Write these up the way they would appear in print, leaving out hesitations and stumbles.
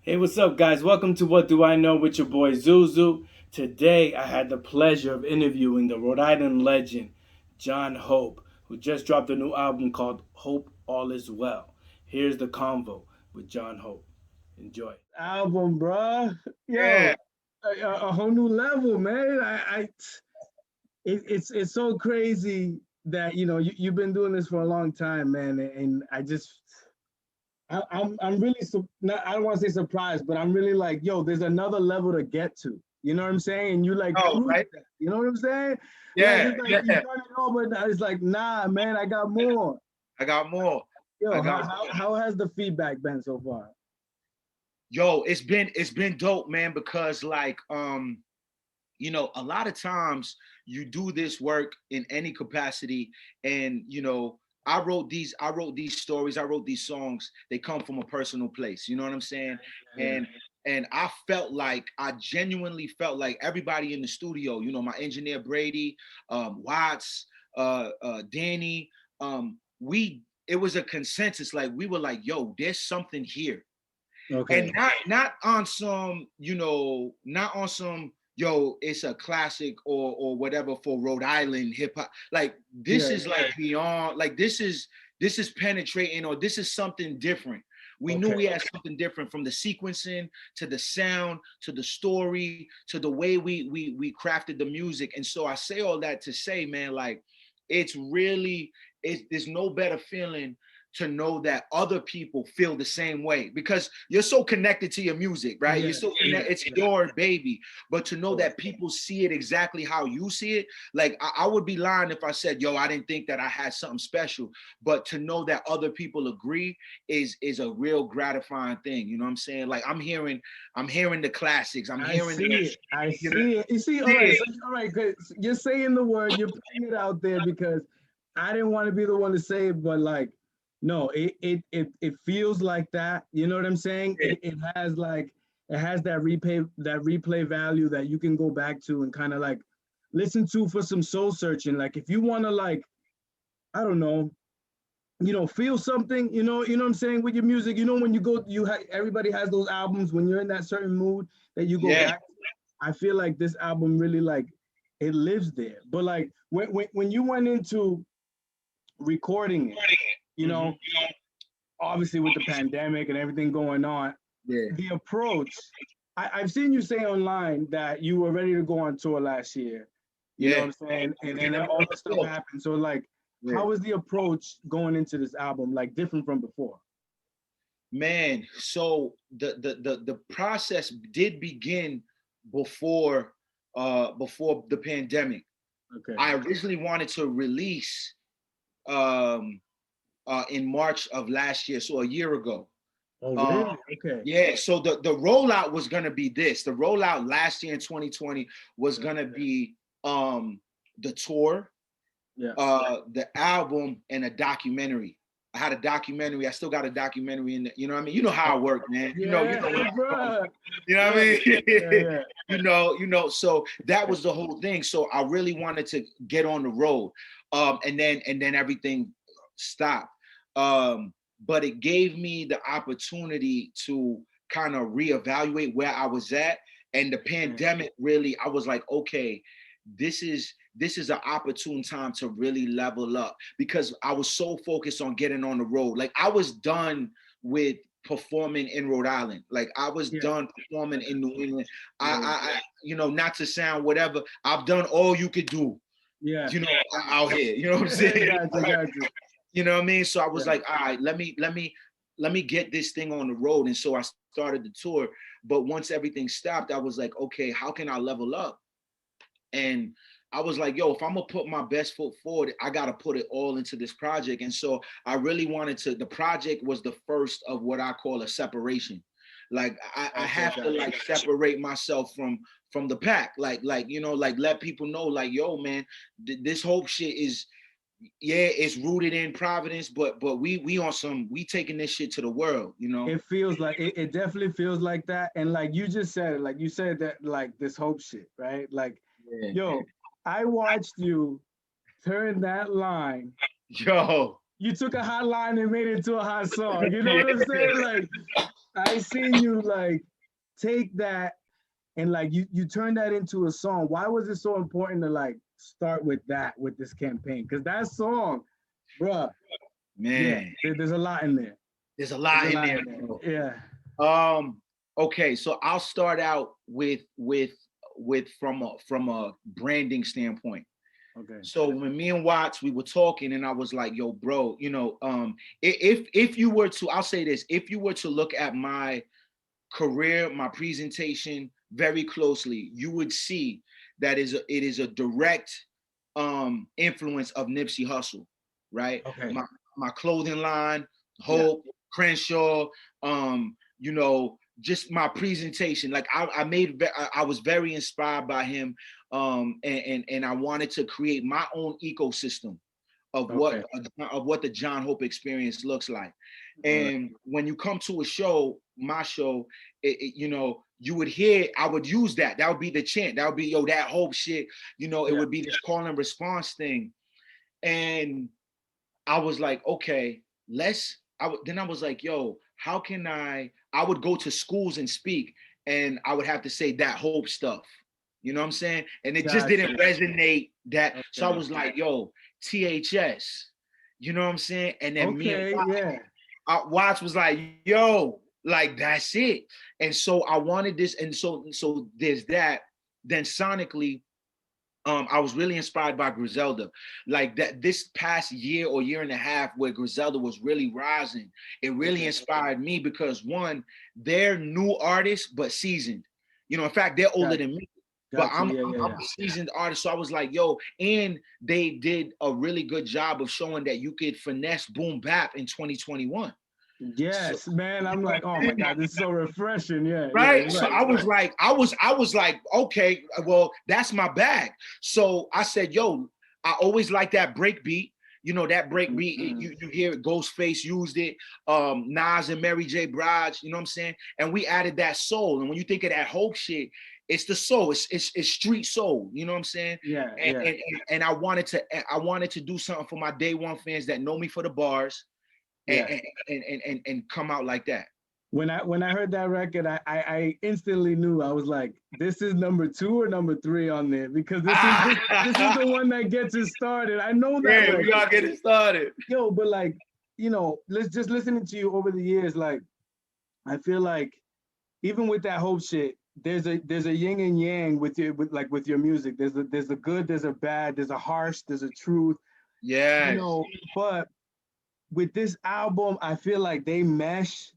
Hey, what's up, guys? Welcome to What Do I Know with your boy Zuzu. Today, I had the pleasure of interviewing the Rhode Island legend, John Hope, who just dropped a new album called Hope All Is Well. Here's the convo with John Hope. Enjoy. Album, bruh. Yeah. Yo, a whole new level, man. It's so crazy that you've been doing this for a long time, man, and I'm really not, I don't want to say surprised, but I'm really like, yo, there's another level to get to. You know what I'm saying? And you like Oh, prove right. that. You know what I'm saying? Like Yeah, it's like you yeah. done it all, but it's like, nah, man, I got more. I got more. I Yo, got how has the feedback been so far? Yo, it's been dope, man, because a lot of times you do this work in any capacity, and I wrote these stories, I wrote these songs, they come from a personal place, you know what I'm saying? Yeah. And I genuinely felt like everybody in the studio, my engineer Brady, Watts, Danny, we it was a consensus, like we were like, yo, there's something here. And Okay. not on some, not on some, yo, it's a classic or whatever for Rhode Island hip hop. Like this Yeah. is like beyond, like this is penetrating, or this is something different. We knew Okay. we had something different, from the sequencing to the sound to the story to the way we crafted the music. And so I say all that to say, man, like it's really, there's no better feeling to know that other people feel the same way, because you're so connected to your music, right? Yeah. You're so Yeah. connected, it's Yeah. your baby. But to Of know course. that people see it exactly how you see it, like I would be lying if I said, yo, I didn't think that I had something special. But to know that other people agree is a real gratifying thing. You know what I'm saying? Like I'm hearing the classics. I'm I hearing see the, it. I you know, see it. You see, all right. yeah, So, all right, good. You're saying the word. You're putting it out there because I didn't want to be the one to say it, but like, no, it feels like that. You know what I'm saying? yeah, It has like it has that replay value that you can go back to and kind of like listen to for some soul searching. Like if you want to like, I don't know, feel something, what I'm saying, with your music. When you go, everybody has those albums when you're in that certain mood that you go yeah. back. I feel like this album really like it lives there. But like when you went into recording it, you Hmm. know, obviously with the pandemic and everything going on, Yeah, the approach, I've seen you say online that you were ready to go on tour last year. You know what yeah. I'm saying? And You then never all know this stuff before. happened. So like, Yeah. how is the approach going into this album like different from before? Man, so the process did begin before the pandemic. Okay. I originally wanted to release um in March of last year, so a year ago. Oh, Um really? Okay. yeah, so the rollout was gonna be this. The rollout last year in 2020 was Yeah. gonna be the tour, Yeah. the album, and a documentary. I had a documentary. I still got a documentary in the, you know what I mean? You know how I work, man. You Yeah, know what I'm bro. you know what Yeah, I yeah, mean? yeah. So that was the whole thing. So I really wanted to get on the road. And then everything stopped. But it gave me the opportunity to kind of reevaluate where I was at. And the Okay. pandemic really, I was like, okay, this is an opportune time to really level up, because I was so focused on getting on the road. Like I was done with performing in Rhode Island. Like I was Yeah, done performing in New England. yeah, Not to sound whatever, I've done all you could do, yeah. out here. You know what I'm Yeah. saying? Got you, got you. You know what I mean? So I was Yeah. like, all right, let me get this thing on the road. And so I started the tour. But once everything stopped, I was like, okay, how can I level up? And I was like, yo, if I'm gonna put my best foot forward, I gotta put it all into this project. And so I really wanted to. The project was the first of what I call a separation. Like I Okay, have to got you. like separate myself from the pack. Like let people know, like, yo, man, this hope shit is, yeah, it's rooted in Providence, but we on some, we taking this shit to the world. It feels like it definitely feels like that. And like you just said it, like you said that like this hope shit, right? Like, Yeah. yo, I watched you turn that line. Yo. You took a hot line and made it into a hot song. You know what I'm saying? Like I seen you like take that and like you turn that into a song. Why was it so important to like start with that with this campaign? Because that song, bruh, yeah, Man, there's a lot in there. there's a There's lot a in lot there, in there. bro. Yeah. Okay, so I'll start out with from a branding standpoint. Okay. So when me and Watts we were talking, and I was like, "Yo, bro, if you were to, I'll say this, if you were to look at my career, my presentation very closely, you would see that it is a direct influence of Nipsey Hussle, right? Okay. My clothing line, Yeah. Hope, Crenshaw, just my presentation. Like I was very inspired by him, and I wanted to create my own ecosystem Okay. of what the John Hope experience looks like. All right. And when you come to a show, my show, you would hear, I would use that. That would be the chant. That would be, yo, that Hope shit. It Yeah. would be this call and response thing. And I was like, okay, then I was like, yo, how can I would go to schools and speak, and I would have to say that Hope stuff. You know what I'm saying? And it just Gotcha. didn't resonate that. So I Okay. was like, yo, THS. You know what I'm saying? And then me and Okay. Yeah. Watts was like, yo, like that's it. And so I wanted this, and so there's that. Then sonically, I was really inspired by Griselda. Like that this past year or year and a half where Griselda was really rising, it really Okay. inspired me because one, they're new artists but seasoned. In fact, they're older Gotcha. than me. But Gotcha. I'm, Yeah. I'm Yeah. I'm a seasoned artist, so I was like, yo, and they did a really good job of showing that you could finesse boom bap in 2021. So, Yes, man. you I'm know like, oh my God, this is so refreshing. Yeah. Yeah. right? You're So right. I was like, okay, well, that's my bag. So I said, yo, I always like that break beat. That break Mhm, beat, mhm. you hear it, Ghostface used it, Nas and Mary J. Blige, you know what I'm saying? And we added that soul. And when you think of that Hope shit, it's the soul, it's street soul, you know what I'm saying? Yeah. And, Yeah. and, and I wanted to do something for my day one fans that know me for the bars and Yeah. and come out like that. When I heard that record, I instantly knew. I was like, this is number two or number three on there because this is the one that gets it started. I know that Yeah, we record. gotta get it started. Yo, but like, let's just listening to you over the years, like I feel like even with that Hope shit, there's a yin and yang with your music. There's a good, there's a bad, there's a harsh, there's a truth, Yes. but with this album, I feel like they mesh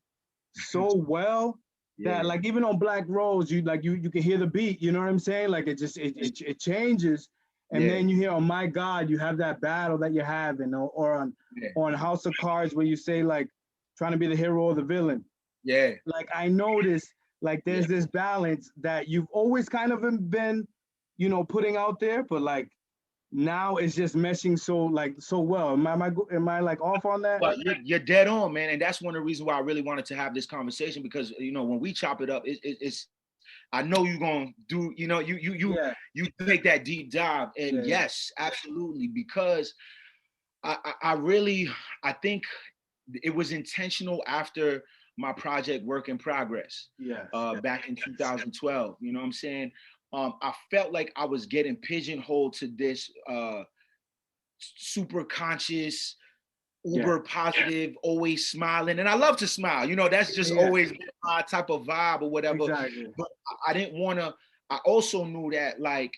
so well that Yeah. like even on Black Rose, you can hear the beat, you know what I'm saying? Like it just it changes. And Yeah. then you hear, oh my God, you have that battle that you have, or Yeah. on House of Cards where you say like trying to be the hero or the villain. Yeah. Like I noticed like Yeah. there's this balance that you've always kind of been, putting out there, but like now it's just meshing so well. Am I like off on that? But you're dead on, man, and that's one of the reasons why I really wanted to have this conversation because when we chop it up, it's I know you're gonna do Yeah, you take that deep dive, and yeah, yeah. yes, absolutely, because I really I think it was intentional after my project Work in Progress Yes, yes. back in 2012. You know what I'm saying? I felt like I was getting pigeonholed to this super conscious, Yeah, uber positive, always smiling. And I love to smile. That's just yeah, always my type of vibe or whatever. exactly. But I didn't want to, I also knew that, like,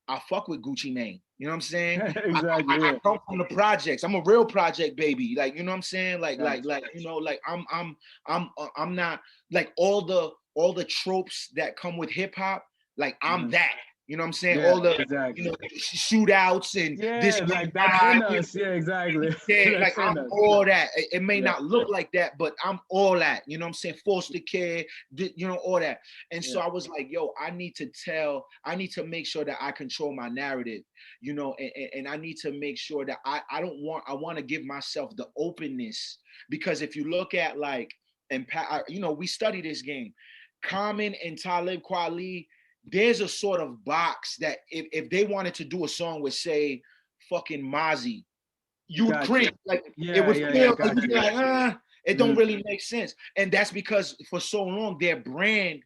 I fuck with Gucci Mane. You know what I'm saying? I, Exactly, I yeah. come from the projects. I'm a real project baby. Like, you know what I'm saying? Gotcha. Like I'm not like all the tropes that come with hip hop. Like I'm Mhm. that. You know what I'm saying? Yeah, All the exactly. shootouts and this Yeah, one like that's guy. in us. Yeah, exactly. Yeah, That's like in I'm us. all that. It may Yeah, not look like that, but I'm all that. You know what I'm saying? Foster care, all that. And so yeah, I was like, yo, I need to make sure that I control my narrative, and I need to make sure that I want to give myself the openness because if you look at like, and we study this game, Common and Talib Kweli, there's a sort of box that if they wanted to do a song with, say, fucking Mozzie, you would gotcha. cringe. Like it Yeah, would yeah, yeah, feel like you'd be gotcha. like, It don't really make sense. And that's because for so long their brand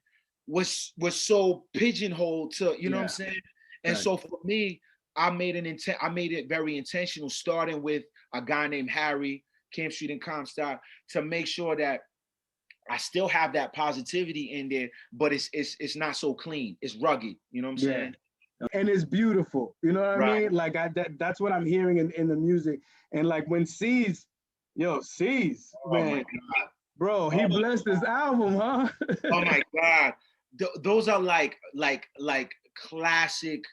was so pigeonholed to, you know what I'm Yeah. saying? And Right. so for me, I made it very intentional, starting with a guy named Harry, Camp Street and Comstock, to make sure that I still have that positivity in there, but it's not so clean. It's rugged. You know what I'm Yeah. saying? And it's beautiful. You know what I Right. mean? Like that's what I'm hearing in the music. And like when C's, yo, C's, Oh my man, God. bro, he Oh my, blessed this album, huh? oh my God. Those are like classic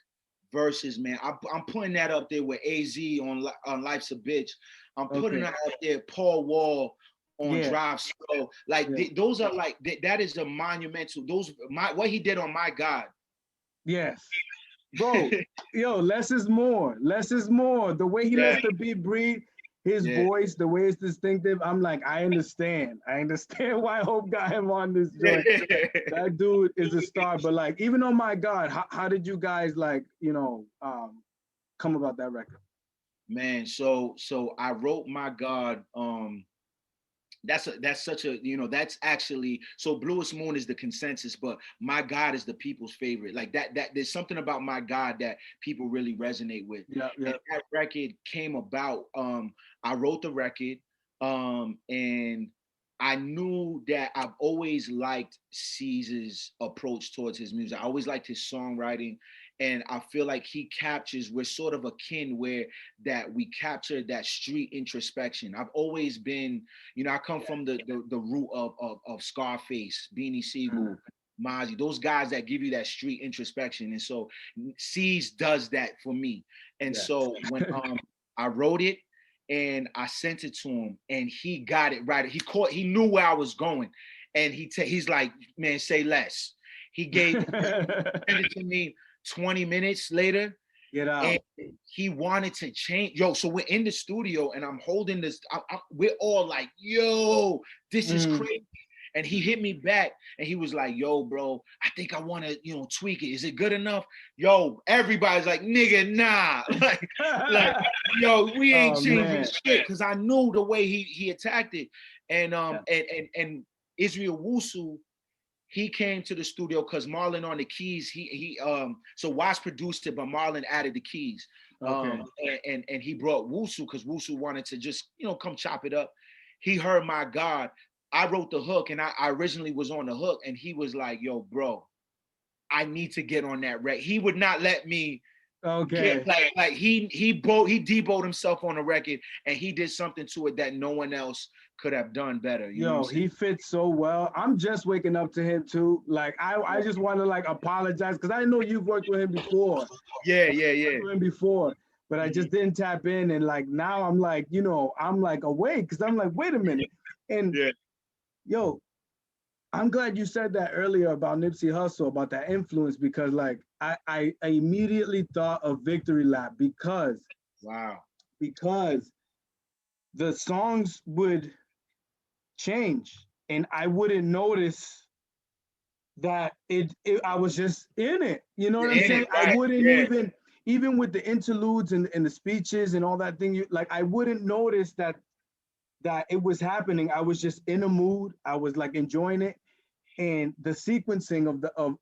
verses, man. I'm putting that up there with AZ on Life's a Bitch. I'm putting Okay. that up there, Paul Wall on Yeah. Drive Slow. Like Yeah. those are like that is a monumental. Those what he did on My God. Yes. Bro, yo, less is more. Less is more. The way he Yeah, lets the beat breathe, his yeah. voice, the way it's distinctive, I'm like, I understand. I understand why Hope got him on this joint. That dude is a star. But like, even on My God, how did you guys like, come about that record? Man, so I wrote My God. That's such a, that's actually, so Bluest Moon is the consensus, but My God is the people's favorite. Like that there's something about My God that people really resonate with. Yeah, And yeah. that record came about. I wrote the record, and I knew that I've always liked Caesar's approach towards his music. I always liked his songwriting, and I feel like he captures, we're sort of akin where that we capture that street introspection. I've always been, I come from the root of Scarface, Beanie Siegel, Mozzie, those guys that give you that street introspection. And so C's does that for me. And Yeah. so when I wrote it and I sent it to him, and he got it right. He knew where I was going. And he's like, man, say less. He sent it to me 20 minutes later, Get and out. he wanted to change. Yo, so we're in the studio and I'm holding this. We're all like, yo, this is Mm. crazy. And he hit me back and he was like, yo, bro, I think I want to, tweak it. Is it good enough? Yo, everybody's like, nigga, nah. like, yo, we ain't Oh changing man. shit. Cause I knew the way he attacked it. And Yeah. and Israel Wusu, he came to the studio because Marlon on the keys. So Watts produced it, but Marlon added the keys. Okay. And he brought Wusu because Wusu wanted to just come chop it up. He heard My God. I wrote the hook, and I originally was on the hook, and he was like, "Yo, bro, I need to get on that record." He would not let me get Okay. he deboed himself on the record, and he did something to it that no one else could have done better. You know what I'm Yo, saying? he fits so well. I'm just waking up to him too. Like I just want to like apologize because I know you've worked with him before. Yeah, yeah, yeah. With him before, but I Mhm. just didn't tap in. And like now I'm like, I'm like awake because I'm like, wait a minute. And Yeah. yo, I'm glad you said that earlier about Nipsey Hussle, about that influence, because like I immediately thought of Victory Lap Wow. because the songs would change and I wouldn't notice that I was just in it. You know what You're I'm in it, saying? I right? wouldn't Yeah. even with the interludes and the speeches and all that thing, like I wouldn't notice that it was happening. I was just in a mood. I was like enjoying it. And the sequencing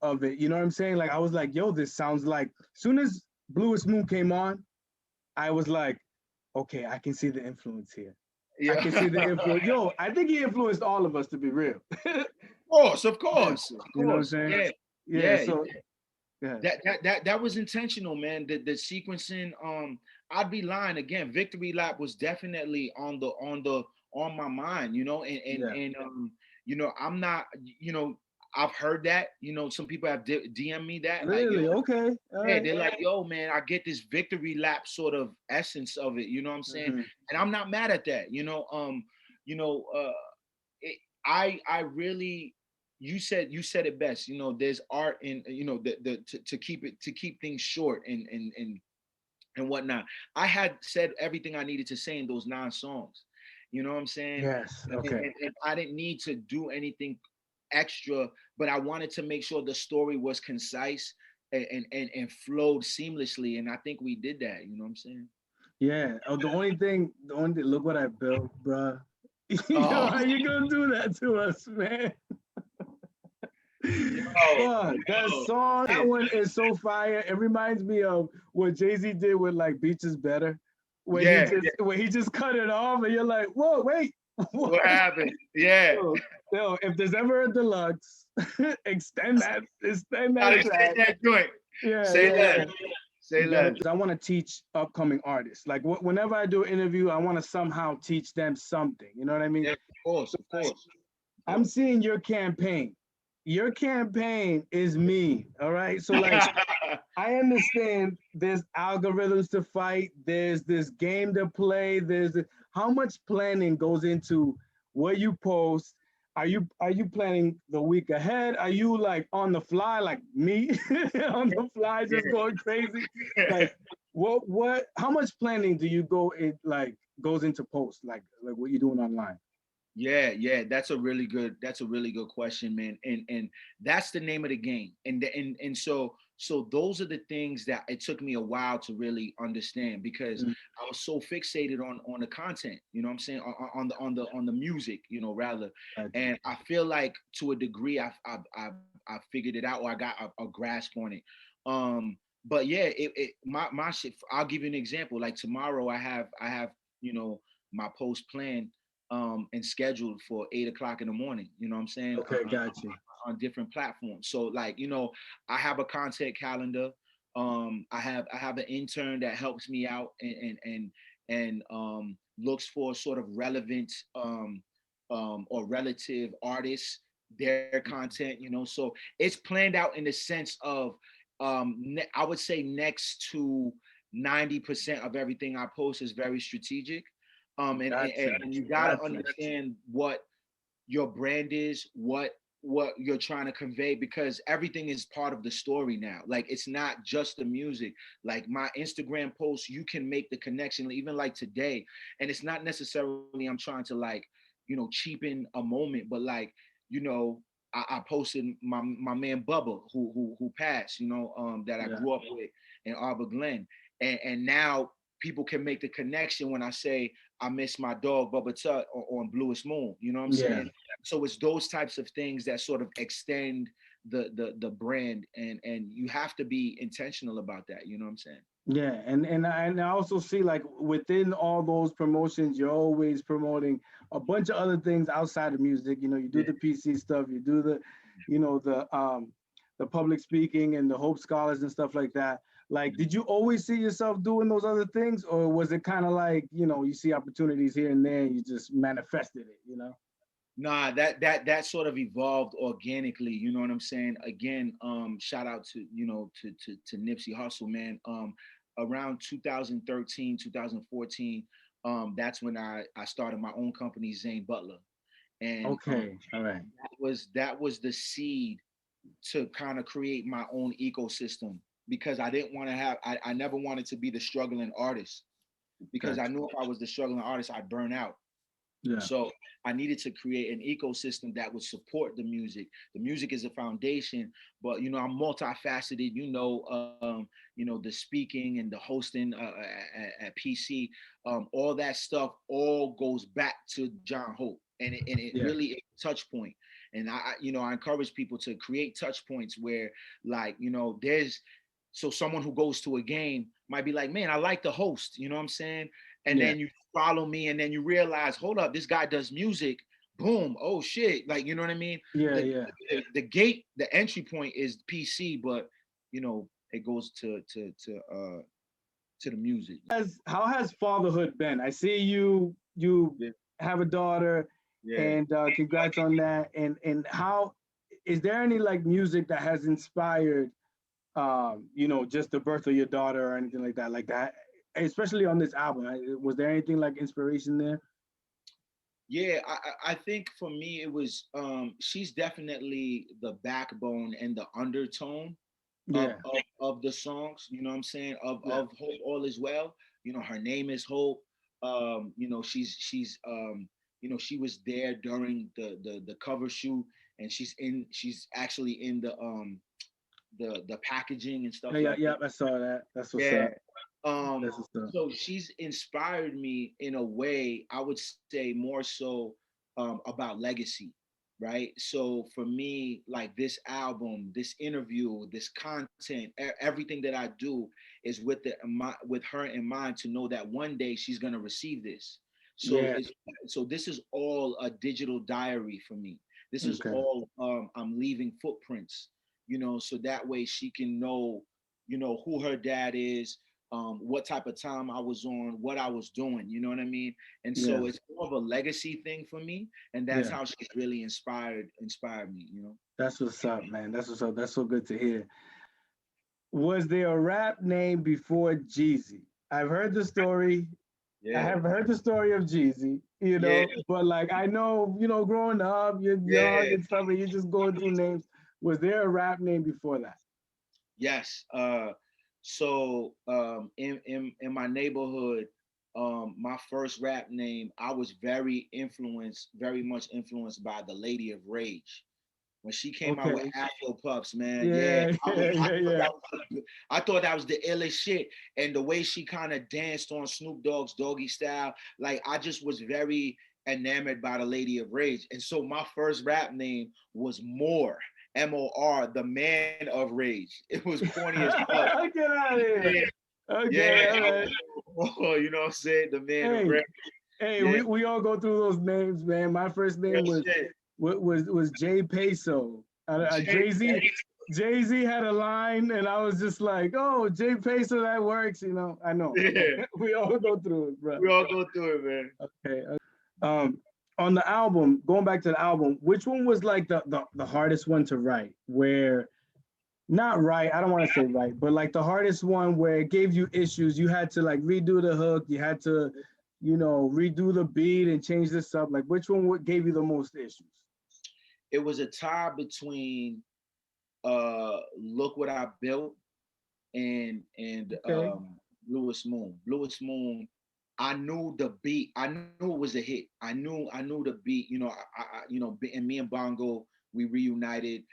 of it, you know what I'm saying? Like I was like, yo, this sounds like soon as Bluest Moon came on, I was like, okay, I can see the influence here. I can Yeah. see the influence. Yo, I think he influenced all of us to be real. Of Yeah, course, of you know what I'm course. saying? Yeah, Yeah, yeah. so yeah. That was intentional, man. The sequencing. I'd be lying again. Victory Lap was definitely on my mind. Yeah. I'm not. I've heard that. Some people have DM me that, like, yo, Really? Okay. All yeah, right. they're like, yo, man, I get this Victory Lap sort of essence of it. You know what I'm saying? Mhm. And I'm not mad at that. You know, uh, it, I really, you said it best. There's art in, to keep things short and whatnot. I had said everything I needed to say in those 9 songs. You know what I'm saying? Yes. And, Okay. and, and I didn't need to do anything extra, but I wanted to make sure the story was concise and flowed seamlessly. And I think we did that. You know what I'm saying? Yeah. Oh, the only thing, look what I built, bruh. Yo, Oh, how you gonna do that to us, man? yo, Fuck, that yo. song, that Yeah, one is so fire. It reminds me of what Jay-Z did with like Beach is Better, yeah. when he just cut it off and you're like, whoa, wait, What what? happened? Yeah. Yo, yo, if there's ever a deluxe, extend that Gotta say track. that joint. Yeah, Say yeah, less. yeah. Say You gotta, less. because I want to teach upcoming artists. Like whenever I do an interview, I want to somehow teach them something. You know what I mean? Yeah, of course, of Like, course. Of I'm course. seeing your campaign. Your campaign is me. All right. So like I understand there's algorithms to fight, there's this game to play, how much planning goes into what you post. Are you planning the week ahead? Are you like on the fly like me on the fly just going crazy? Yeah. Like what how much planning do you go it like goes into post like what you're doing online? Yeah, yeah, that's a really good question, man. And that's the name of the game. And so those are the things that it took me a while to really understand because Mm, I was so fixated on the content, you know what I'm saying? On the music, rather. gotcha. And I feel like to a degree I figured it out or I got a grasp on it. But yeah, my shit, I'll give you an example. Like tomorrow I have, you know, my post planned and scheduled for 8 o'clock in the morning. You know what I'm saying? Okay, got you. On different platforms. So like, I have a content calendar. I have an intern that helps me out and looks for sort of relevant or relative artists, their content. So it's planned out in the sense of I would say next to 90% of everything I post is very strategic. And, Got and, you. and you got to Got you. understand what your brand is, what you're trying to convey, because everything is part of the story now. Like it's not just the music. Like my Instagram posts, you can make the connection, even like today. And it's not necessarily I'm trying to like, cheapen a moment, but like, you know, I posted my man Bubba who passed, that I Yeah. grew up with in Arbor Glen. And now people can make the connection when I say I miss my dog Bubba Tut on Bluest Moon. You know what I'm Yeah. saying? So it's those types of things that sort of extend the brand, and you have to be intentional about that. You know what I'm saying? Yeah, and I also see like within all those promotions, you're always promoting a bunch of other things outside of music. You do Yeah. the PC stuff, you do the public speaking and the Hope Scholars and stuff like that. Like, did you always see yourself doing those other things, or was it kind of like you see opportunities here and there, and you just manifested it? Nah, that sort of evolved organically. You know what I'm saying? Again, shout out to to Nipsey Hussle, man. Around 2013, 2014, that's when I started my own company, Zane Butler, and Okay, all right. that was the seed to kind of create my own ecosystem, because I didn't want to have I never wanted to be the struggling artist, because I Gotcha. knew if I was the struggling artist, I'd burn out. Yeah, So I needed to create an ecosystem that would support the music. The music is a foundation, but I'm multifaceted. The speaking and the hosting at PC, all that stuff all goes back to John Hope, and it yeah, really is a touch point. And I encourage people to create touch points where, like, there's so someone who goes to a game might be like, man, I like the host. You know what I'm saying? And yeah, then you follow me, and then you realize, hold up, this guy does music. Boom, oh shit, like, you know what I mean? yeah, The yeah. the gate, the entry point is PC, but it goes to the music. How has fatherhood been? I see you Yeah, have a daughter, yeah. and congrats on that. And how is there any like music that has inspired just the birth of your daughter or anything like that, especially on this album? Was there anything like inspiration there? Yeah, I think for me it was she's definitely the backbone and the undertone of, Yeah, of of the songs, you know what I'm saying, of yeah, Hope All Is Well. Her name is Hope. She was there during the cover shoot, and she's actually in the packaging and yeah, stuff yeah, like yeah. that. I saw that. That's what's Yeah. up. Um, That's what's up. so she's inspired me in a way, I would say more so about legacy, right? So for me, like this album, this interview, this content, everything that I do is with her in mind, to know that one day she's gonna receive this. So Yeah. it's so this is all a digital diary for me. This is Okay. all I'm leaving footprints, so that way she can know, who her dad is, what type of time I was on, what I was doing, you know what I mean? And Yeah. so it's more of a legacy thing for me, and that's Yeah. how she's really inspired me. That's what's up, man. That's what's up. That's so good to hear. Was there a rap name before Jeezy? I've heard the story. I Yeah, have heard the story of Jeezy, yeah, but like I know, growing up, you're young yeah. and stuff, and you're just going through names. Was there a rap name before that? Yes. So in my neighborhood, my first rap name, I was very much influenced by the Lady of Rage. When she came out with Okay. Afro Puffs, man, yeah, Yeah, yeah, yeah, yeah. I thought that was the illest shit. And the way she kind of danced on Snoop Dogg's Doggy Style, like I just was very enamored by the Lady of Rage. And so my first rap name was Moore, Mor, the Man of Rage. It was corny as fuck. Get out of here. Yeah, Okay, yeah, all right. you know what I'm saying? The Man of Hey, Rage. hey, Yeah, we all go through those names, man. My first real name was shit. Jay Peso. Jay Z had a line, and I was just like, "Oh, Jay Peso, that works." I know. Yeah, We all go through it, bro. we all go through it, man. Okay. Um, on the album, going back to the album, which one was like the hardest one to write? Where not right, I don't want to say right, but like the hardest one where it gave you issues. You had to like redo the hook. You had to, redo the beat and change this up. Like which one gave you the most issues? It was a tie between Look What I Built and Okay. Lewis Moon. Lewis Moon, I knew the beat. I knew it was a hit. I knew the beat. And me and Bongo, we reunited.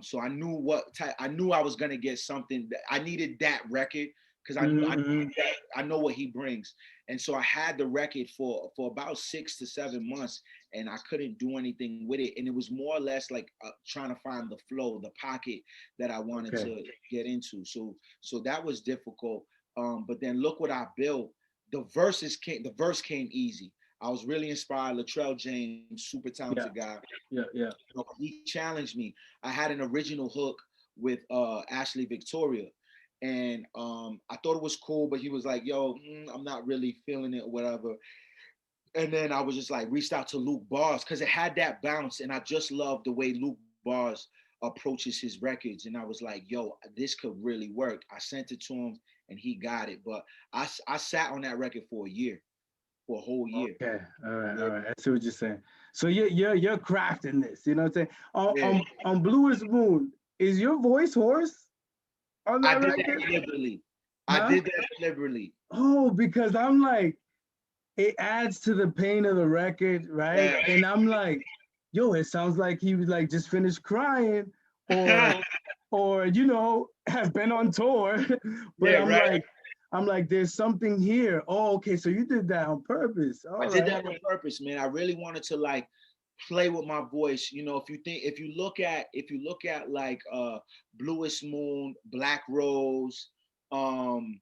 So I knew what type. I knew I was gonna get something. I needed that record because Mm-hmm. I know what he brings. And so I had the record for about 6 to 7 months, and I couldn't do anything with it. And it was more or less like trying to find the flow, the pocket that I wanted Okay. to get into. So that was difficult. But then Look What I Built. The verse came easy. I was really inspired. Latrell James, super talented Yeah. guy. Yeah. Yeah. He challenged me. I had an original hook with Ashley Victoria, and I thought it was cool, but he was like, "Yo, I'm not really feeling it, or whatever." And then I was just like reached out to Luke Bars because it had that bounce, and I just loved the way Luke Bars approaches his records. And I was like, "Yo, this could really work." I sent it to him, and he got it. But I sat on that record for a year, for a whole year. Okay. All right. Yeah, All right. I see what you're saying. So you're crafting this. You know what I'm saying? On yeah. on on Bluest Moon, is your voice hoarse on I that did that record? deliberately. I Huh? did that deliberately. Oh, because I'm like, it adds to the pain of the record, right? Yeah. And I'm like, yo, it sounds like he was like just finished crying, or has been on tour. But Yeah, right. I'm like, there's something here. Oh, okay, so you did that on purpose. I All did right. that on purpose, man. I really wanted to like play with my voice. If you look at like Bluest Moon, Black Rose, um,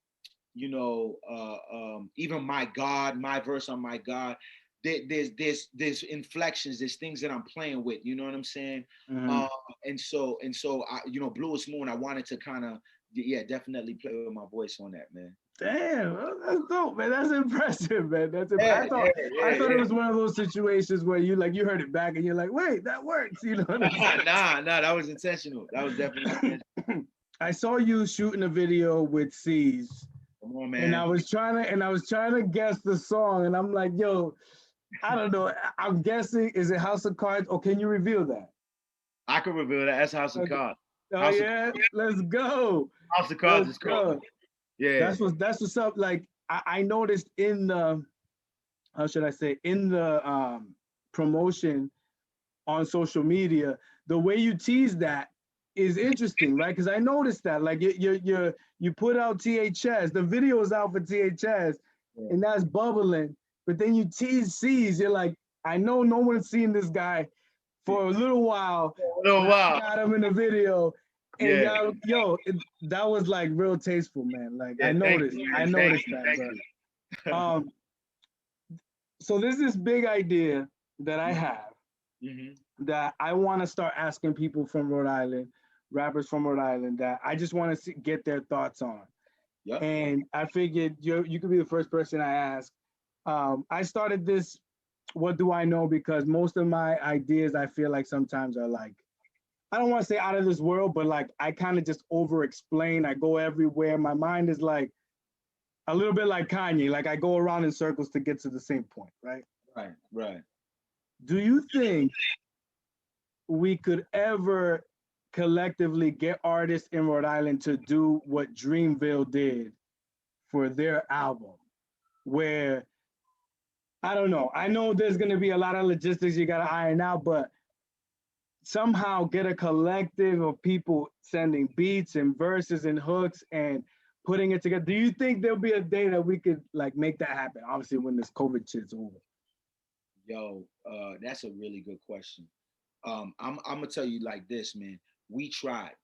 even My God, my verse on My God. There's inflections, there's things that I'm playing with. You know what I'm saying? Mhm. Um, and so Bluest Moon, I wanted to kind of definitely play with my voice on that, man. Damn, that's dope, man. That's impressive, man. Yeah, I thought yeah, I yeah, thought it yeah. was one of those situations where you heard it back and you're like, wait, that works. You know what I'm saying? Nah, that was intentional. That was definitely intentional. I saw you shooting a video with C's, Come on, and man. I was trying to guess the song, and I'm like, yo, I don't know. I'm guessing, is it House of Cards, or can you reveal that? I could reveal that. That's House of Okay. Cards. Oh House of yeah, let's go. House of Cards Let's is cool. go. Yeah. That's what's up. Like I noticed in the, how should I say, in the promotion on social media, the way you tease that is interesting, right? Because I noticed that, like, you put out THS, the video is out for THS, Yeah. and that's bubbling, but then you tease C's, you're like, I know no one's seen this guy for a little while, Oh but I wow. got him in the video, and Yeah. y'all, yo, that was like real tasteful, man. Like Yeah. Thank you, I man. Thank noticed you. that, Thank bro. you. So there's this big idea that I Mhm. have Mhm. that I want to start asking people from Rhode Island, rappers from Rhode Island, that I just want to get their thoughts on. Yep. And I figured you could be the first person I ask. I started this, what do I know? Because most of my ideas, I feel like sometimes are like, I don't want to say out of this world, but like I kind of just over explain. I go everywhere. My mind is like a little bit like Kanye. Like I go around in circles to get to the same point, right? Right. Right. Do you think we could ever collectively get artists in Rhode Island to do what Dreamville did for their album? Where I don't know. I know there's going to be a lot of logistics you got to iron out, but somehow get a collective of people sending beats and verses and hooks and putting it together. Do you think there'll be a day that we could like make that happen? Obviously, when this COVID shit's over. Yo, that's a really good question. I'm gonna tell you like this, man. We tried.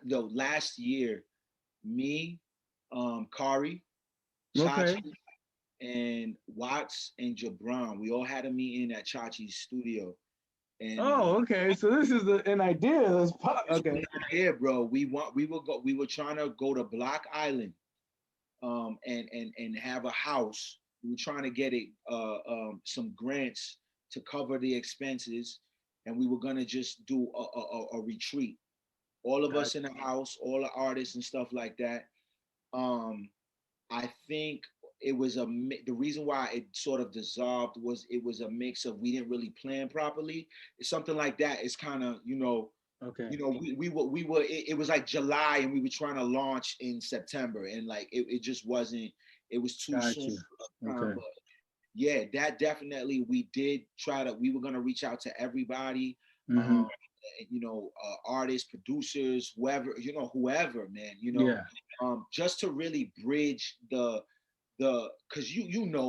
No, last year, me, Kari, Okay. Chachi, and Watts and Jabron, we all had a meeting at Chachi's studio. And Oh, okay. So this is an idea. Okay. yeah, bro, we were trying to go to Block Island, and have a house. We were trying to get some grants to cover the expenses, and we were gonna just do a retreat. All of us Gotcha. in the house, all the artists and stuff like that. Um, I think the reason why it sort of dissolved was it was a mix of we didn't really plan properly. It's something like that. It's kind of Okay. it was like July and we were trying to launch in September, and like it just wasn't, it was too Got soon you. for us time. Okay. But yeah, that definitely we did try to, we were gonna reach out to everybody, Mm-hmm. artists, producers, whoever, whoever, man, Yeah. just to really bridge because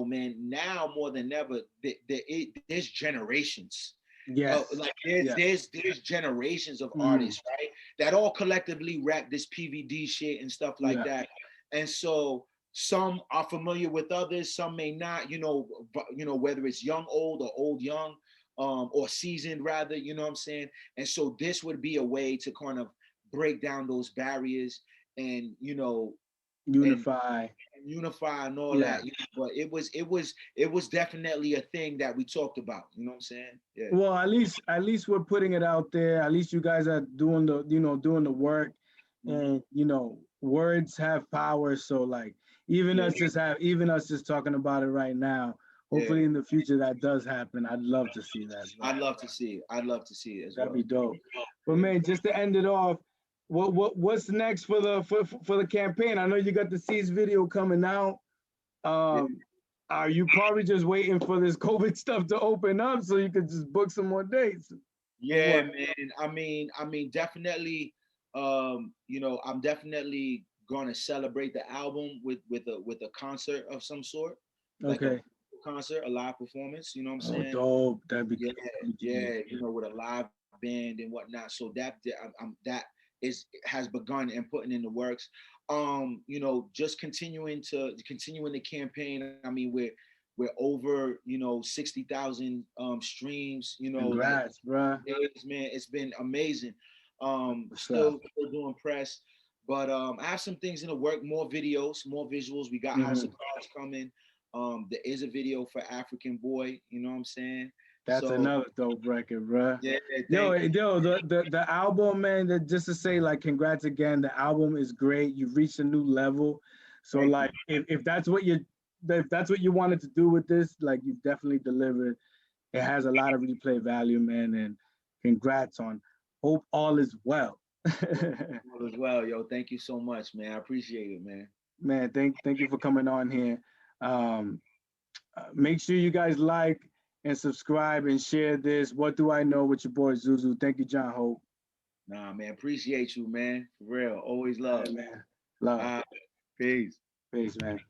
man, now more than ever, there's generations. Yes. Like there's Yeah. there's there's generations of Mm-hmm. artists, right? That all collectively rap this PVD shit and stuff like Yeah. that. And so some are familiar with others, some may not, whether it's young, old, or old, young, or seasoned rather, you know what I'm saying? And so this would be a way to kind of break down those barriers and, and Unify. unify and all Yeah. that. But it was definitely a thing that we talked about. You know what I'm saying? Yeah. Well, at least we're putting it out there. At least you guys are doing the work, Mhm. and words have power. So like Yeah. even us just talking about it right now. Yeah. Hopefully in the future that does happen. I'd love to see that, bro. I'd love to see it. I'd love to see it as That'd be well. dope. But Yeah. man, just to end it off, what's next for the campaign? I know you got the Seeds video coming out. Yeah. Um, are you probably just waiting for this COVID stuff to open up so you could just book some more dates? Or Yeah, what? man. I mean, definitely. I'm definitely gonna celebrate the album with a concert of some sort, like a Okay. concert, a live performance. You know what I'm Oh, saying? dope. Yeah, That'd be genius. yeah. With a live band and whatnot. So that has begun and putting in the works. Just continuing the campaign. I mean, we're over 60,000 streams. Like Congrats, bruh. days, man. It's been amazing. What's up? Still doing press, but I have some things in the work. More videos, more visuals. We got House Hmm. of Cards coming. There is a video for African Boy. You know what I'm saying? That's So another dope record, bruh. yeah, Yo, thank you. the album, man, just to say, like, congrats again. The album is great. You've reached a new level. So, Thank you. like, if that's what you wanted to do with this, like, you definitely delivered. It has a lot of replay value, man, and congrats on Hope All Is Well. All as well, yo. Thank you so much, man. I appreciate it, man. Man, thank you for coming on here. Um, make sure you guys like and subscribe and share this. What do I know with your boy Zuzu? Thank you, John Hope. Nah, man. Appreciate you, man. For real. Always All love. right, man. Love. Uh, Peace. Peace, man.